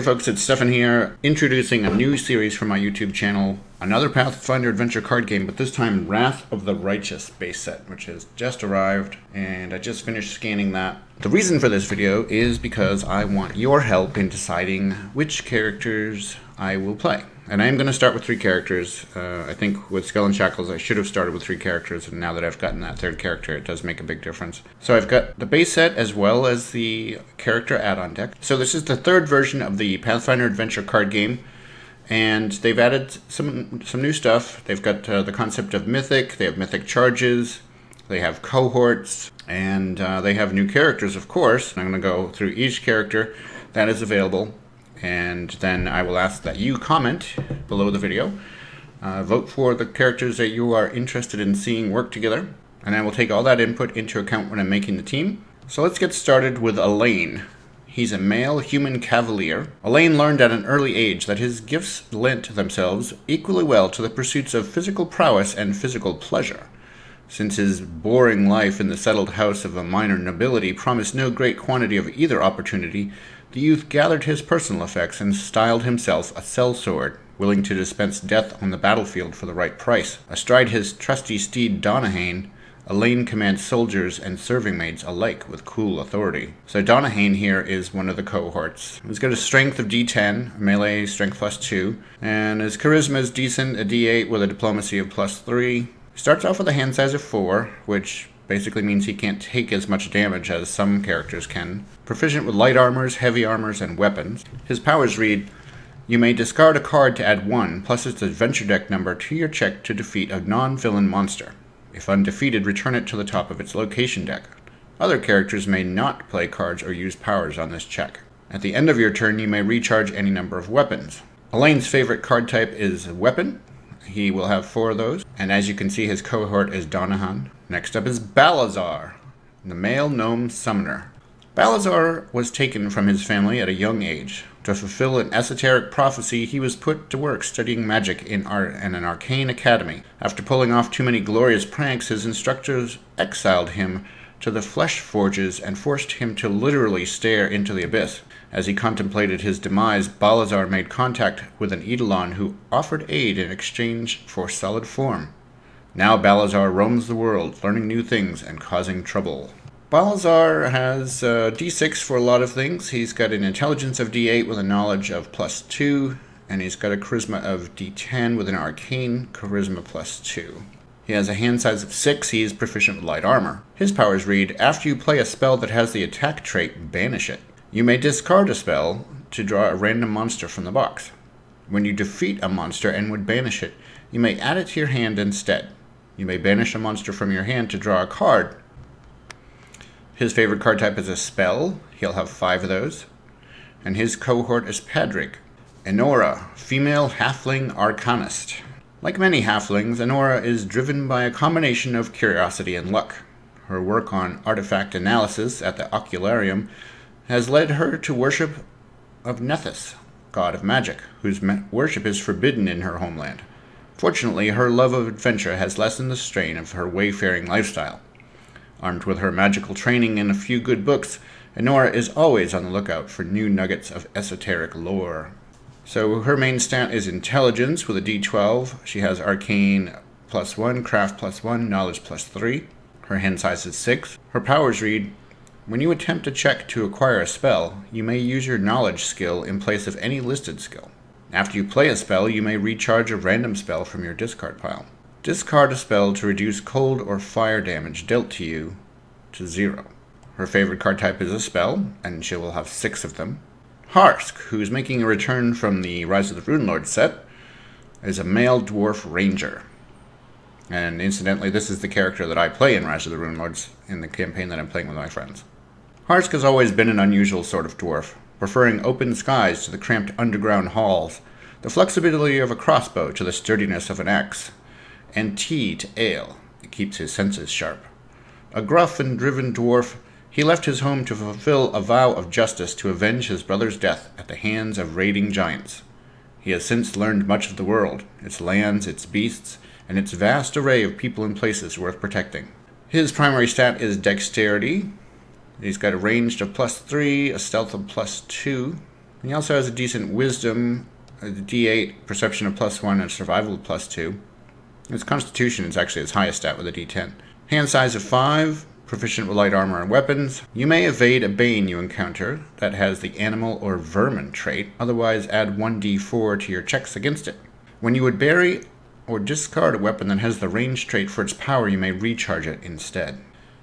Hey folks, it's Stefan here, introducing a new series for my YouTube channel, another Pathfinder Adventure Card Game, but this time Wrath of the Righteous base set, which has just arrived, and I just finished scanning that. The reason for this video is because I want your help in deciding which characters I will play. And I am going to start with 3 characters. I think with Skull and Shackles I should have started with 3 characters, and now that I've gotten that 3rd character it does make a big difference. So I've got the base set as well as the character add-on deck. So this is the 3rd version of the Pathfinder Adventure Card Game, and they've added some new stuff. They've got the concept of Mythic, they have Mythic charges, they have cohorts, and they have new characters, of course. I'm going to go through each character that is available, and then I will ask that you comment below the video. Vote for the characters that you are interested in seeing work together, and I will take all that input into account when I'm making the team. So let's get started with Elaine. He's a male human cavalier. Elaine learned at an early age that his gifts lent themselves equally well to the pursuits of physical prowess and physical pleasure. Since his boring life in the settled house of a minor nobility promised no great quantity of either opportunity, the youth gathered his personal effects and styled himself a sellsword, willing to dispense death on the battlefield for the right price. Astride his trusty steed Donahane, Elaine commands soldiers and serving maids alike with cool authority. So Donahane here is one of the cohorts. He's got a strength of D10, melee strength +2, and his charisma is decent, a D8 with a diplomacy of +3. Starts off with a hand size of 4, which basically means he can't take as much damage as some characters can. Proficient with light armors, heavy armors, and weapons. His powers read, you may discard a card to add 1 plus its adventure deck number to your check to defeat a non-villain monster. If undefeated, return it to the top of its location deck. Other characters may not play cards or use powers on this check. At the end of your turn, you may recharge any number of weapons. Elaine's favorite card type is Weapon. He will have 4 of those, and as you can see, his cohort is Donahane. Next up is Balazar, the male gnome summoner. Balazar was taken from his family at a young age. To fulfill an esoteric prophecy, he was put to work studying magic in an arcane academy. After pulling off too many glorious pranks, his instructors exiled him to the flesh forges and forced him to literally stare into the abyss. As he contemplated his demise, Balazar made contact with an Eidolon who offered aid in exchange for solid form. Now Balazar roams the world, learning new things and causing trouble. Balazar has D6 for a lot of things. He's got an intelligence of D8 with a knowledge of +2, and he's got a charisma of D10 with an arcane charisma +2. He has a hand size of 6. He is proficient with light armor. His powers read, after you play a spell that has the attack trait, banish it. You may discard a spell to draw a random monster from the box. When you defeat a monster and would banish it, you may add it to your hand instead. You may banish a monster from your hand to draw a card. His favorite card type is a spell. He'll have 5 of those. And his cohort is Padrig. Enora, female halfling arcanist. Like many halflings, Enora is driven by a combination of curiosity and luck. Her work on artifact analysis at the Ocularium has led her to worship of Nethys, god of magic, whose worship is forbidden in her homeland. Fortunately, her love of adventure has lessened the strain of her wayfaring lifestyle. Armed with her magical training and a few good books, Enora is always on the lookout for new nuggets of esoteric lore. So her main stat is intelligence with a D12. She has arcane +1, craft +1, knowledge +3. Her hand size is 6. Her powers read, when you attempt a check to acquire a spell, you may use your knowledge skill in place of any listed skill. After you play a spell, you may recharge a random spell from your discard pile. Discard a spell to reduce cold or fire damage dealt to you to 0. Her favorite card type is a spell, and she will have 6 of them. Harsk, who's making a return from the Rise of the Runelord set, is a male dwarf ranger. And incidentally, this is the character that I play in Rise of the Runelords in the campaign that I'm playing with my friends. Harsk has always been an unusual sort of dwarf, preferring open skies to the cramped underground halls, the flexibility of a crossbow to the sturdiness of an axe, and tea to ale. It keeps his senses sharp. A gruff and driven dwarf, he left his home to fulfill a vow of justice to avenge his brother's death at the hands of raiding giants. He has since learned much of the world, its lands, its beasts, and its vast array of people and places worth protecting. His primary stat is dexterity. He's got a ranged of +3, a stealth of +2. He also has a decent wisdom, a D8, perception of +1, and survival of +2. His constitution is actually his highest stat with a D10. Hand size of 5, proficient with light armor and weapons. You may evade a bane you encounter that has the animal or vermin trait, otherwise add 1d4 to your checks against it. When you would bury or discard a weapon that has the range trait for its power, you may recharge it instead.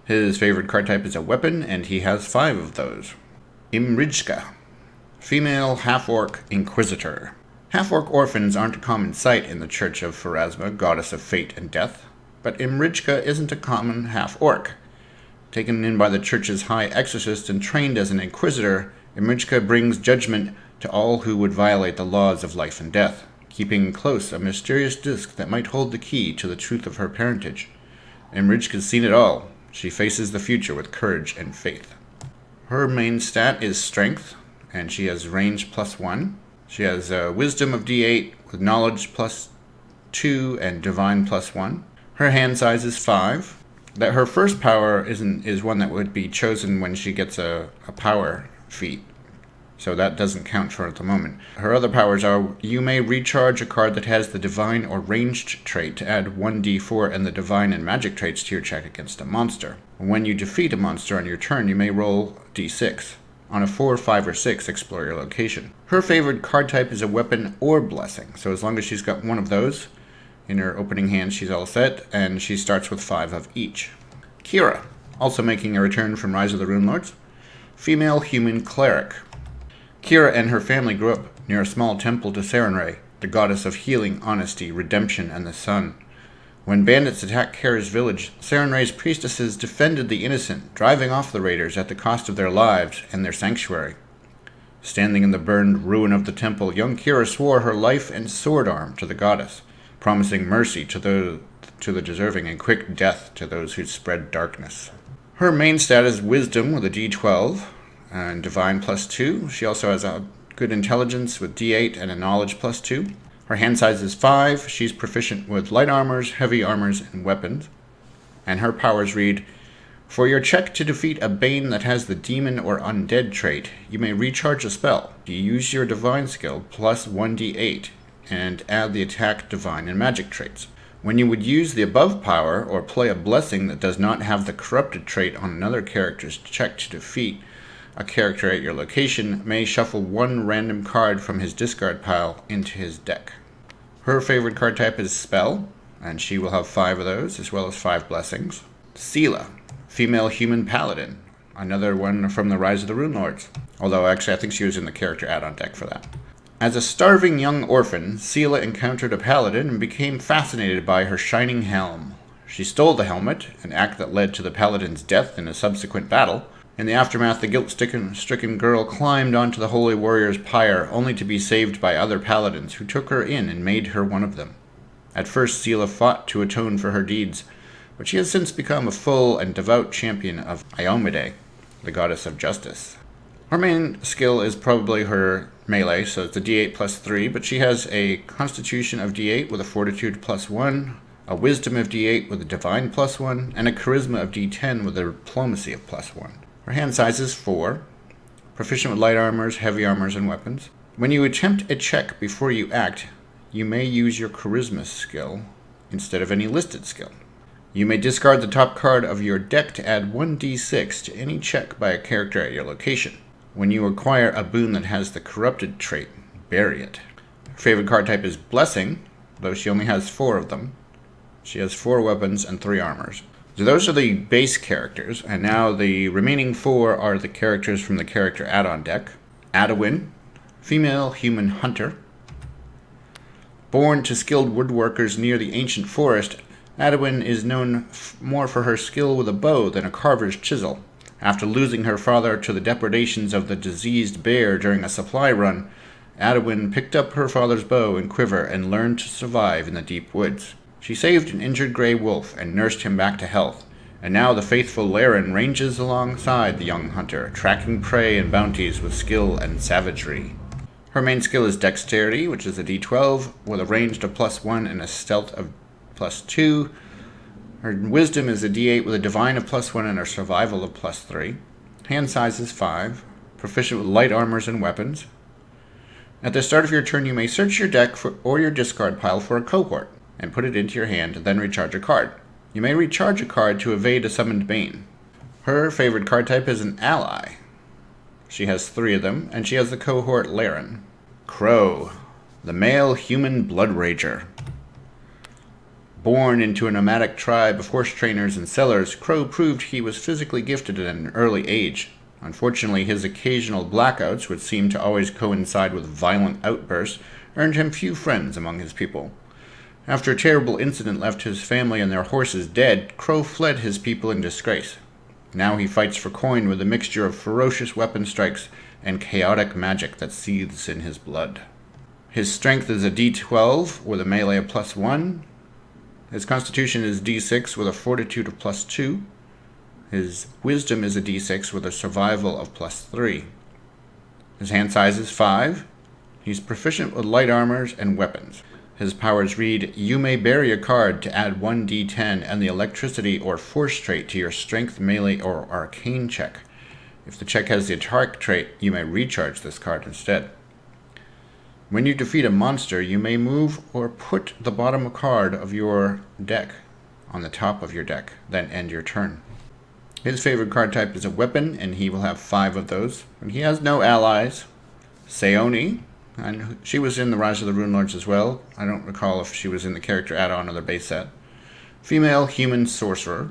His favorite card type is a weapon, and he has 5 of those. Imrijka, female half-orc Inquisitor. Half-orc orphans aren't a common sight in the Church of Pharasma, goddess of fate and death, but Imrijka isn't a common half-orc. Taken in by the church's high exorcist and trained as an inquisitor, Imrijka brings judgment to all who would violate the laws of life and death, keeping close a mysterious disc that might hold the key to the truth of her parentage. Imrijka's seen it all. She faces the future with courage and faith. Her main stat is strength, and she has range +1. She has wisdom of D8 with knowledge +2 and divine +1. Her hand size is 5. That her first power is one that would be chosen when she gets a power feat, so that doesn't count for her at the moment. Her other powers are: you may recharge a card that has the divine or ranged trait to add 1d4 and the divine and magic traits to your check against a monster. When you defeat a monster on your turn, you may roll d6. On a 4, 5, or 6, explore your location. Her favorite card type is a weapon or blessing, so as long as she's got one of those in her opening hand, she's all set, and she starts with 5 of each. Kira, also making a return from Rise of the Runelords. Female human cleric. Kira and her family grew up near a small temple to Sarenrae, the goddess of healing, honesty, redemption, and the sun. When bandits attacked Kira's village, Sarenrae's priestesses defended the innocent, driving off the raiders at the cost of their lives and their sanctuary. Standing in the burned ruin of the temple, young Kira swore her life and sword arm to the goddess, promising mercy to the deserving and quick death to those who spread darkness. Her main stat is wisdom with a D12 and divine +2. She also has a good intelligence with D8 and a knowledge +2. Her hand size is 5. She's proficient with light armors, heavy armors, and weapons. And her powers read: for your check to defeat a bane that has the demon or undead trait, you may recharge a spell. You use your divine skill plus 1d8 and add the attack, divine, and magic traits. When you would use the above power or play a blessing that does not have the corrupted trait on another character's check to defeat a character at your location, may shuffle one random card from his discard pile into his deck. Her favorite card type is spell, and she will have 5 of those, as well as 5 blessings. Seela, female human paladin, another one from the Rise of the Runelords, although actually I think she was in the character add-on deck for that. As a starving young orphan, Seela encountered a paladin and became fascinated by her shining helm. She stole the helmet, an act that led to the paladin's death in a subsequent battle. In the aftermath, the guilt-stricken girl climbed onto the holy warrior's pyre, only to be saved by other paladins who took her in and made her one of them. At first, Seela fought to atone for her deeds, but she has since become a full and devout champion of Iomide, the goddess of justice. Her main skill is probably her melee, so it's a D8 +3, but she has a constitution of D8 with a fortitude +1, a wisdom of D8 with a divine +1, and a charisma of D10 with a diplomacy of +1. Her hand size is 4, proficient with light armors, heavy armors, and weapons. When you attempt a check before you act, you may use your charisma skill instead of any listed skill. You may discard the top card of your deck to add 1d6 to any check by a character at your location. When you acquire a boon that has the corrupted trait, bury it. Her favorite card type is Blessing, though she only has 4 of them. She has 4 weapons and 3 armors. So those are the base characters, and now the remaining 4 are the characters from the character add-on deck. Adawin, female human hunter. Born to skilled woodworkers near the ancient forest, Adawin is known more for her skill with a bow than a carver's chisel. After losing her father to the depredations of the diseased bear during a supply run, Adawin picked up her father's bow and quiver and learned to survive in the deep woods. She saved an injured gray wolf and nursed him back to health, and now the faithful Larrin ranges alongside the young hunter, tracking prey and bounties with skill and savagery. Her main skill is Dexterity, which is a D12, with a ranged of +1 and a stealth of +2. Her Wisdom is a D8 with a Divine of +1 and a Survival of +3. Hand size is 5, proficient with light armors and weapons. At the start of your turn, you may search your deck or your discard pile for a cohort, and put it into your hand, then recharge a card. You may recharge a card to evade a summoned Bane. Her favorite card type is an ally. She has 3 of them, and she has the cohort Larrin Crow, the male human blood rager. Born into a nomadic tribe of horse trainers and sellers, Crow proved he was physically gifted at an early age. Unfortunately, his occasional blackouts, which seemed to always coincide with violent outbursts, earned him few friends among his people. After a terrible incident left his family and their horses dead, Crow fled his people in disgrace. Now he fights for coin with a mixture of ferocious weapon strikes and chaotic magic that seethes in his blood. His strength is a D12 with a melee of +1. His constitution is D6 with a fortitude of +2. His wisdom is a D6 with a survival of +3. His hand size is 5. He's proficient with light armors and weapons. His powers read, you may bury a card to add 1d10 and the electricity or force trait to your strength, melee, or arcane check. If the check has the attack trait, you may recharge this card instead. When you defeat a monster, you may move or put the bottom card of your deck on the top of your deck, then end your turn. His favorite card type is a weapon, and he will have 5 of those. And he has no allies. Seoni, and she was in the Rise of the Runelords as well. I don't recall if she was in the character add-on or the base set. Female human sorcerer.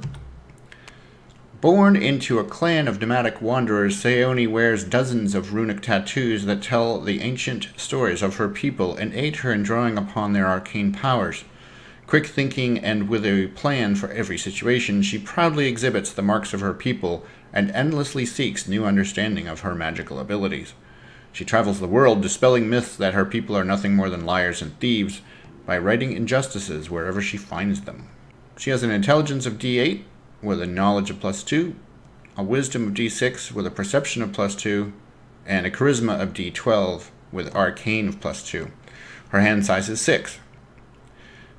Born into a clan of nomadic wanderers, Seoni wears dozens of runic tattoos that tell the ancient stories of her people and aid her in drawing upon their arcane powers. Quick thinking and with a plan for every situation, she proudly exhibits the marks of her people and endlessly seeks new understanding of her magical abilities. She travels the world dispelling myths that her people are nothing more than liars and thieves by righting injustices wherever she finds them. She has an intelligence of D8 with a knowledge of +2, a wisdom of D6 with a perception of +2, and a charisma of D12 with arcane of +2. Her hand size is 6.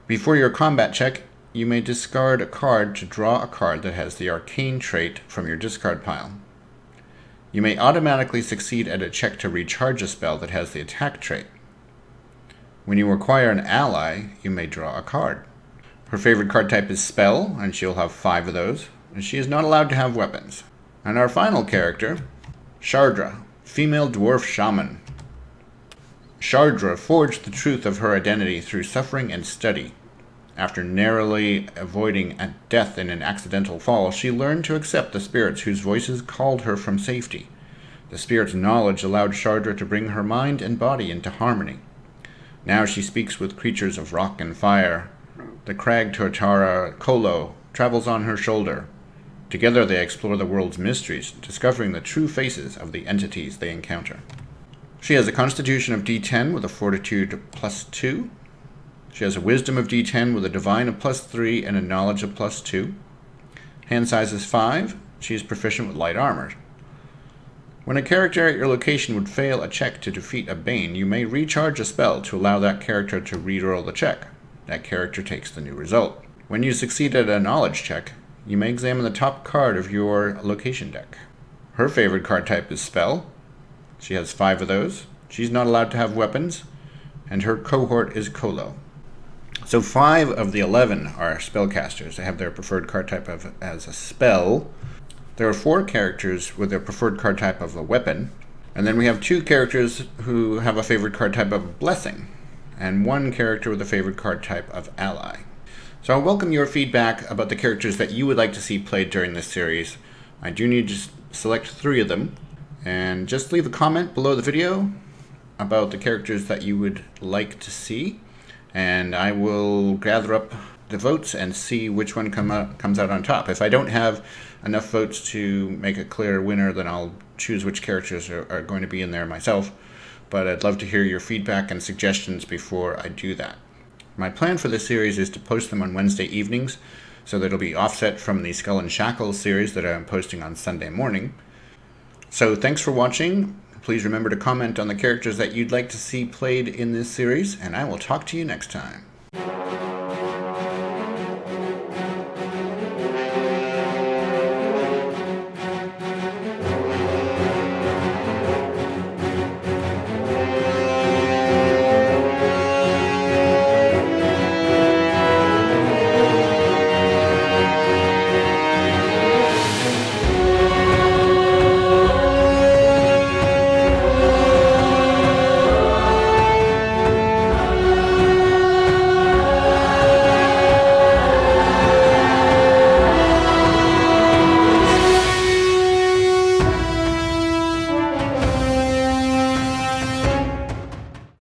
Before your combat check, you may discard a card to draw a card that has the arcane trait from your discard pile. You may automatically succeed at a check to recharge a spell that has the attack trait. When you acquire an ally, you may draw a card. Her favorite card type is Spell, and she'll have 5 of those, and she is not allowed to have weapons. And our final character, Shara, female dwarf shaman. Shara forged the truth of her identity through suffering and study. After narrowly avoiding a death in an accidental fall, she learned to accept the spirits whose voices called her from safety. The spirits' knowledge allowed Shara to bring her mind and body into harmony. Now she speaks with creatures of rock and fire. The crag Tortara Kolo travels on her shoulder. Together they explore the world's mysteries, discovering the true faces of the entities they encounter. She has a constitution of D10 with a fortitude +2. She has a wisdom of D10 with a divine of +3 and a knowledge of +2. Hand size is 5. She is proficient with light armor. When a character at your location would fail a check to defeat a Bane, you may recharge a spell to allow that character to reroll the check. That character takes the new result. When you succeed at a knowledge check, you may examine the top card of your location deck. Her favorite card type is Spell. She has 5 of those. She's not allowed to have weapons, and her cohort is Kolo. So 5 of the 11 are spellcasters. They have their preferred card type as a spell. There are 4 characters with their preferred card type of a weapon. And then we have 2 characters who have a favorite card type of blessing. And 1 character with a favorite card type of ally. So I welcome your feedback about the characters that you would like to see played during this series. I do need to select 3 of them. And just leave a comment below the video about the characters that you would like to see. And I will gather up the votes and see which one comes out on top. If I don't have enough votes to make a clear winner, then I'll choose which characters are going to be in there myself. But I'd love to hear your feedback and suggestions before I do that. My plan for this series is to post them on Wednesday evenings, so that it'll be offset from the Skull and Shackles series that I'm posting on Sunday morning. So thanks for watching. Please remember to comment on the characters that you'd like to see played in this series, and I will talk to you next time.